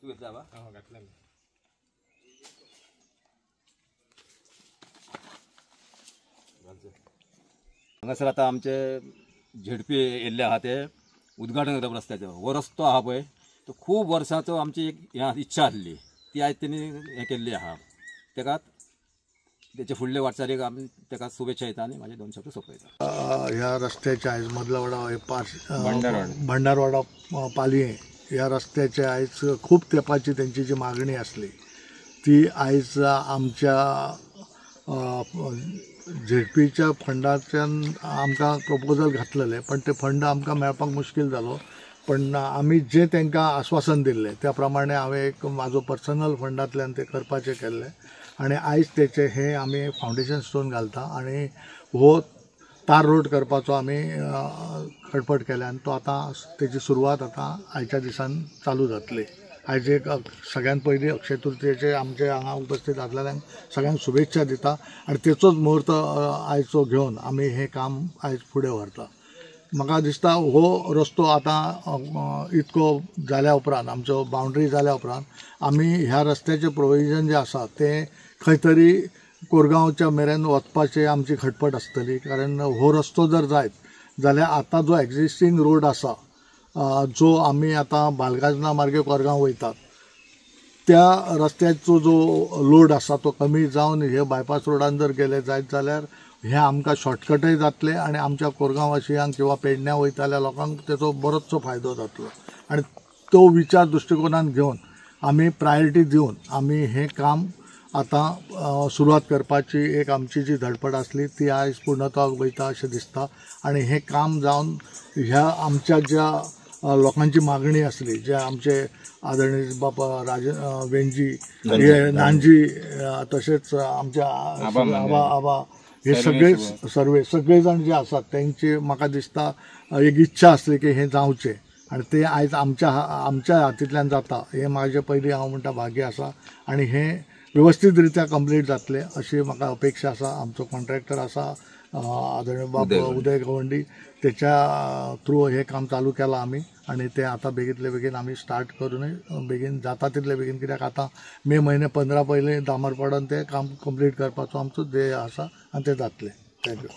तू घेतला बा? हो घातला मी. हांगासर आता आमचे झेडपी येयल्ले आहा ते उद्घाटन करप रस्त्याचें हो रस्तो आहा पळय तो खूब वर्सांचो आमची एक इच्छा आसली ती आयज तेणी हें केल्ली आहा तेका तेचे फुडले वाटचालीक आमी तेका शुभेच्छा दिता आनी म्हाजे 2 शब्द सोंपयता. ह्या रस्त्याचे आयज मदला वाडा भंडारवाडा पालये ह्या रस्त्याचे आयज खूब तेंपाची तेंची जी मागणी आसली ती आयज आमच्या झेडपीच्या फंडाच्यान आमकां प्रपोजल घातलेले पण ते फंड आमकां मेळपाक मुश्कील जालो पण आमी जे तांकां आश्वासन दिल्लें त्या प्रमाणे हांवें एक म्हाजो पर्सनल फंडांतल्यान ते करपाचें केल्लें आनी आयज तेचे हे आमी फावंडेशन स्टोन घालता आनी हो तार रोड करपाचो आमी खडपट केल्या आनी तो आतां तेची सुरवात आतां आयच्या दिसान चालू जातली. आयज एक सगळ्यात पयलीं अक्षय तृतीयेचे आमचे हांगा उपस्थित आसलेल्यांक सगळ्यांक शुभेच्छा दिता आनी तेचोच मुहूर्त आयचो घेवन आमी हे काम आयज फुडें व्हरता. म्हाका दिसता हो रस्तो आतां इतको जाल्या उपरांत आमचो बाउंड्री जाल्या उपरांत आमी ह्या रस्त्याचें प्रोविजन जें आसा तें खंय तरी कोरगांवच्या मेरेन वचपाची आमची खटपट आसतली कारण हो रस्तो जर जायत जाल्यार आतां जो एक्झिस्टींग रोड आसा जो आमी आतां बालगाजना मार्गे कोरगांव वयतात त्या रस्त्याचो जो लोड आसा तो कमी जावन हे बायपास रोडान जर गेले जायत जाल्यार हे आमकां शॉर्टकटय जातले आनी आमच्या कोरगांववासियांक किंवा पेडण्या वयताल्या लोकांक तेचो बरोचसो फायदो जातलो आनी तो विचार दृश्टिकोनान घेवन आमी प्रायोरिटी दिवन आमी हे काम आतां सुरवात करपाची एक आमची जी धडपड आसली ती आयज पूर्णत्वाक वयता अशें दिसता आनी हें काम जावन ह्या आमच्या ज्या लोकांची मागणी आसली जे आमचे आदरणीय बापा वेंजी नानजी तशेंच आमच्या आबा हे सगळे जाण जे आसात तेंची म्हाका दिसता एक इच्छा आसली की हें जावचें आनी तें आयज आमच्या हातींतल्यान जाता हें म्हाजे पयलीं हांव म्हणटा भाग्य आसा आनी हें व्यवस्थीत रित्या कंप्लीट जातलें अशी म्हाका अपेक्षा आसा. आमचो कॉन्ट्रॅक्टर आसा आदरणीय बाब उदय गवंडी तेच्या थ्रू हे काम चालू केलां आमी आनी तें आतां बेगींतले बेगीन आमी स्टार्ट करून बेगीन जाता तितले बेगीन कित्याक आतां मे म्हयने 15 पयलीं दामरपाडान तें काम कंप्लीट करपाचो आमचो ध्येय आसा आनी तें जातलें. थँक्यू.